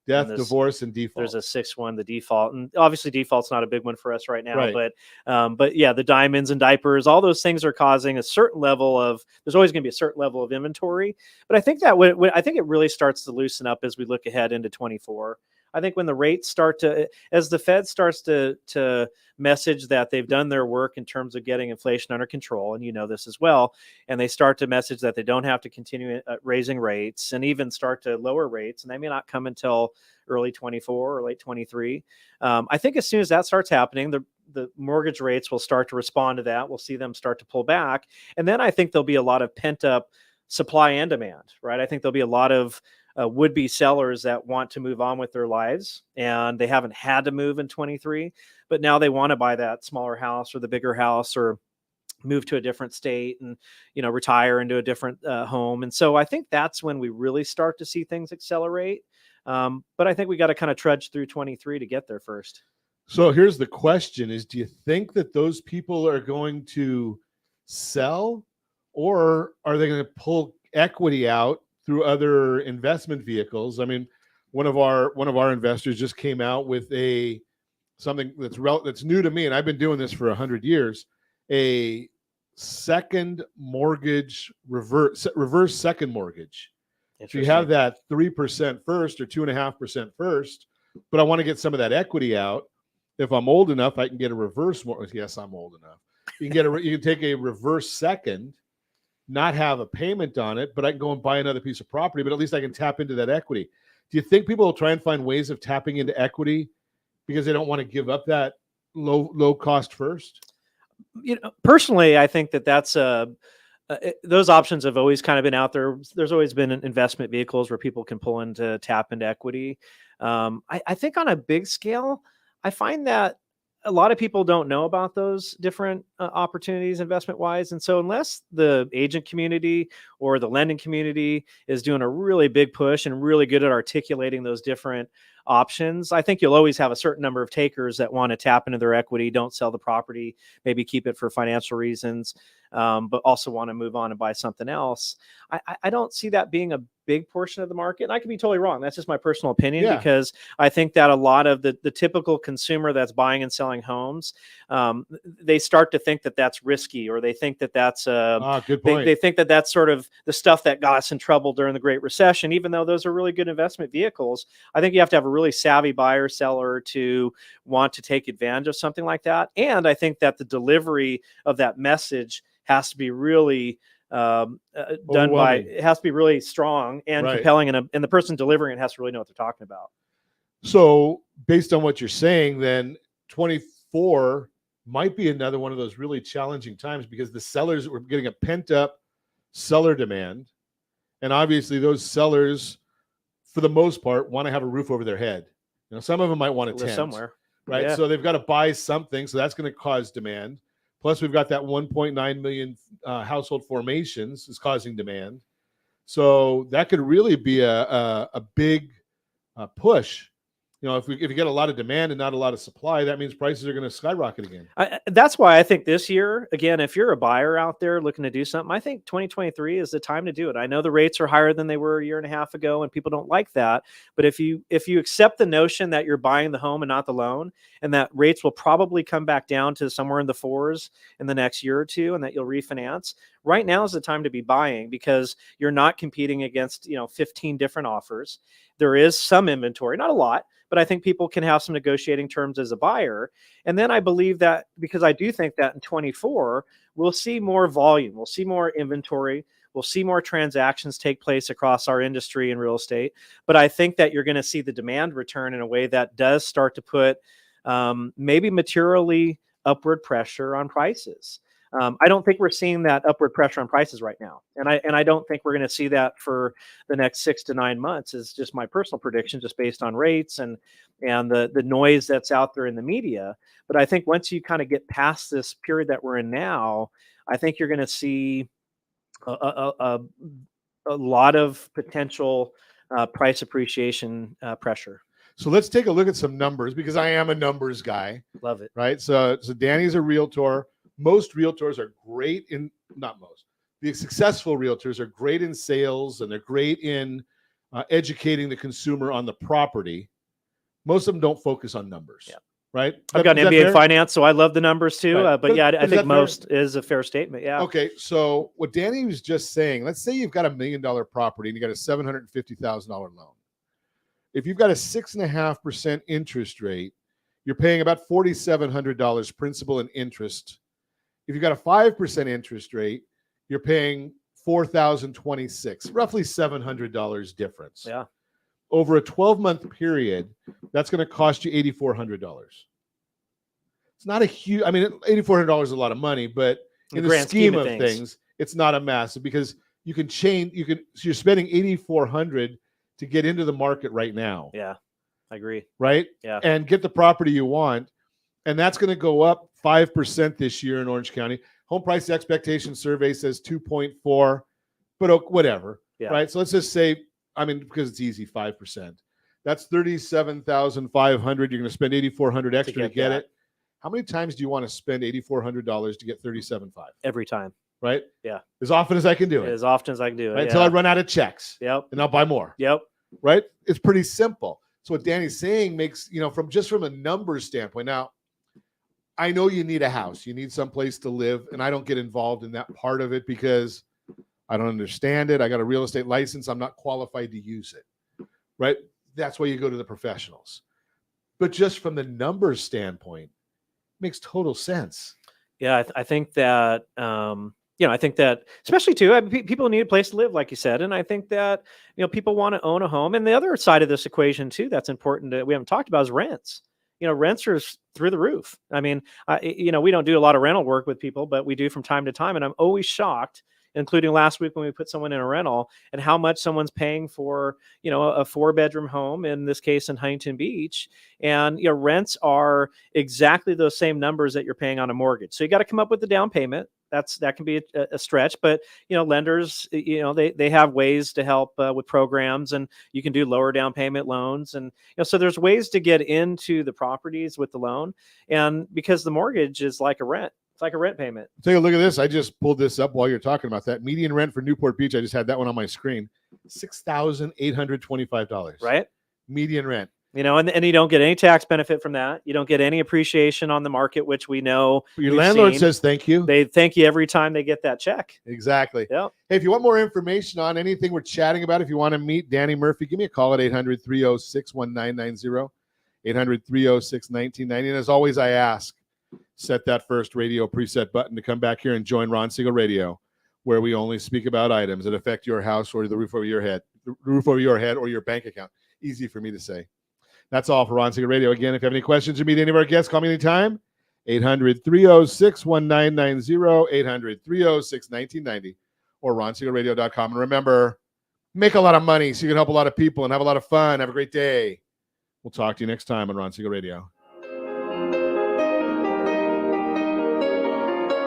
death, divorce, and default. There's a 6th one, the default, and obviously default's not a big one for us right now. Right. But yeah, the diamonds and diapers, all those things are causing a certain level of. There's always going to be a certain level of inventory, but I think that I think it really starts to loosen up as we look ahead into 24. I think when the rates start to, as the Fed starts to message that they've done their work in terms of getting inflation under control, and you know this as well, and they start to message that they don't have to continue raising rates and even start to lower rates, and they may not come until early 24 or late 23. I think as soon as that starts happening, the mortgage rates will start to respond to that. We'll see them start to pull back. And then I think there'll be a lot of pent up supply and demand, right? I think there'll be a lot of would-be sellers that want to move on with their lives, and they haven't had to move in 23, but now they want to buy that smaller house or the bigger house, or move to a different state and, retire into a different home. And so I think that's when we really start to see things accelerate. But I think we got to kind of trudge through 23 to get there first. So here's the question is, do you think that those people are going to sell, or are they going to pull equity out through other investment vehicles? I mean, one of our investors just came out with something that's new to me, and I've been doing this for 100 years, a second mortgage, reverse second mortgage. So you have that 3% first or 2.5% first, but I want to get some of that equity out. If I'm old enough, I can get a reverse mortgage. Yes, I'm old enough. You can take a reverse second, not have a payment on it, but I can go and buy another piece of property, but at least I can tap into that equity. Do you think people will try and find ways of tapping into equity because they don't want to give up that low cost first? Personally, I think that's those options have always kind of been out there. There's always been investment vehicles where people can pull in to tap into equity. I think on a big scale, I find that a lot of people don't know about those different opportunities investment wise. And so unless the agent community or the lending community is doing a really big push and really good at articulating those different options, I think you'll always have a certain number of takers that want to tap into their equity, don't sell the property, maybe keep it for financial reasons, but also want to move on and buy something else. I don't see that being a big portion of the market. And I could be totally wrong. That's just my personal opinion, because I think that a lot of the typical consumer that's buying and selling homes, they start to think that that's risky, or they think that that's good point. They think that that's sort of the stuff that got us in trouble during the Great Recession, even though those are really good investment vehicles. I think you have to have a really savvy buyer seller to want to take advantage of something like that. And I think that the delivery of that message has to be really it has to be really strong and compelling, and the person delivering it has to really know what they're talking about. So based on what you're saying, then 24 might be another one of those really challenging times, because the sellers were getting a pent up seller demand. And obviously those sellers, for the most part, want to have a roof over their head. Some of them might want to tent somewhere, right? Yeah. So they've got to buy something. So that's going to cause demand. Plus, we've got that 1.9 million household formations is causing demand. So that could really be a big push. If you get a lot of demand and not a lot of supply, that means prices are going to skyrocket again. That's why I think this year, again, if you're a buyer out there looking to do something, I think 2023 is the time to do it. I know the rates are higher than they were a year and a half ago, and people don't like that. But if you accept the notion that you're buying the home and not the loan, and that rates will probably come back down to somewhere in the 4s in the next year or two, and that you'll refinance, right now is the time to be buying, because you're not competing against 15 different offers. There is some inventory, not a lot, but I think people can have some negotiating terms as a buyer. And then I believe that, because I do think that in 24, we'll see more volume, we'll see more inventory, we'll see more transactions take place across our industry in real estate. But I think that you're going to see the demand return in a way that does start to put maybe materially upward pressure on prices. I don't think we're seeing that upward pressure on prices right now, and I don't think we're going to see that for the next 6 to 9 months. Is just my personal prediction, just based on rates and the noise that's out there in the media. But I think once you kind of get past this period that we're in now, I think you're going to see a lot of potential price appreciation pressure. So let's take a look at some numbers, because I am a numbers guy, Love it. right? So Danny's a realtor. Most realtors are great in, not most, the successful realtors are great in sales, and they're great in educating the consumer on the property. Most of them don't focus on numbers, right? I've got an MBA in finance, so I love the numbers too. Right. But yeah, I Is think that most is a fair statement. Yeah. Okay, so what Danny was just saying, let's say you've got $1 million property and you got a $750,000 loan. If you've got a 6.5% interest rate, you're paying about $4,700 principal and interest. If you've got a 5% interest rate, you're paying $4,026, roughly $700 difference. Yeah. Over a 12-month period, that's going to cost you $8,400. It's not a huge, I mean, $8,400 is a lot of money, but in the scheme of things, it's not a massive, because you can change, so you're spending $8,400 to get into the market right now. Yeah, I agree. Right? Yeah. And get the property you want. And that's going to go up 5% this year in Orange County. Home price expectation survey says 2.4, but whatever. Yeah. Right? So let's just say, I mean, because it's easy, 5%. That's $37,500. You're going to spend $8,400 extra to get it. How many times do you want to spend $8,400 to get $37,500? Every time. Right? Yeah. As often as I can do it. As often as I can do it. Right? Until I run out of checks. Yep. And I'll buy more. Yep. Right? It's pretty simple. So what Danny's saying makes, from a numbers standpoint. Now, I know you need a house. You need someplace to live. And I don't get involved in that part of it because I don't understand it. I got a real estate license. I'm not qualified to use it. Right? That's why you go to the professionals. But just from the numbers standpoint, it makes total sense. Yeah, I think that I think that especially too, people need a place to live, like you said, and I think that people want to own a home. And the other side of this equation too, that's important that we haven't talked about, is rents. Rents are through the roof. I mean, we don't do a lot of rental work with people, but we do from time to time, and I'm always shocked, including last week when we put someone in a rental, and how much someone's paying for, a 4-bedroom home, in this case in Huntington Beach. And, rents are exactly those same numbers that you're paying on a mortgage. So you got to come up with the down payment. That can be a stretch, but, lenders, they have ways to help with programs, and you can do lower down payment loans. And, so there's ways to get into the properties with the loan. And because the mortgage is like a rent. It's like a rent payment. Take a look at this. I just pulled this up while you're talking about that. Median rent for Newport Beach, I just had that one on my screen, $6,825. Right? Median rent. And you don't get any tax benefit from that. You don't get any appreciation on the market, which we know. Your landlord says thank you. They thank you every time they get that check. Exactly. Yeah. Hey, if you want more information on anything we're chatting about, if you want to meet Danny Murphy, give me a call at 800-306-1990, 800-306-1990. And as always, I ask, set that first radio preset button to come back here and join Ron Siegel Radio, where we only speak about items that affect your house or the roof over your head or your bank account. Easy for me to say. That's all for Ron Siegel Radio. Again, if you have any questions or meet any of our guests, call me anytime. 800-306-1990, 800-306-1990, or ronsiegelradio.com. And remember, make a lot of money so you can help a lot of people and have a lot of fun. Have a great day. We'll talk to you next time on Ron Siegel Radio.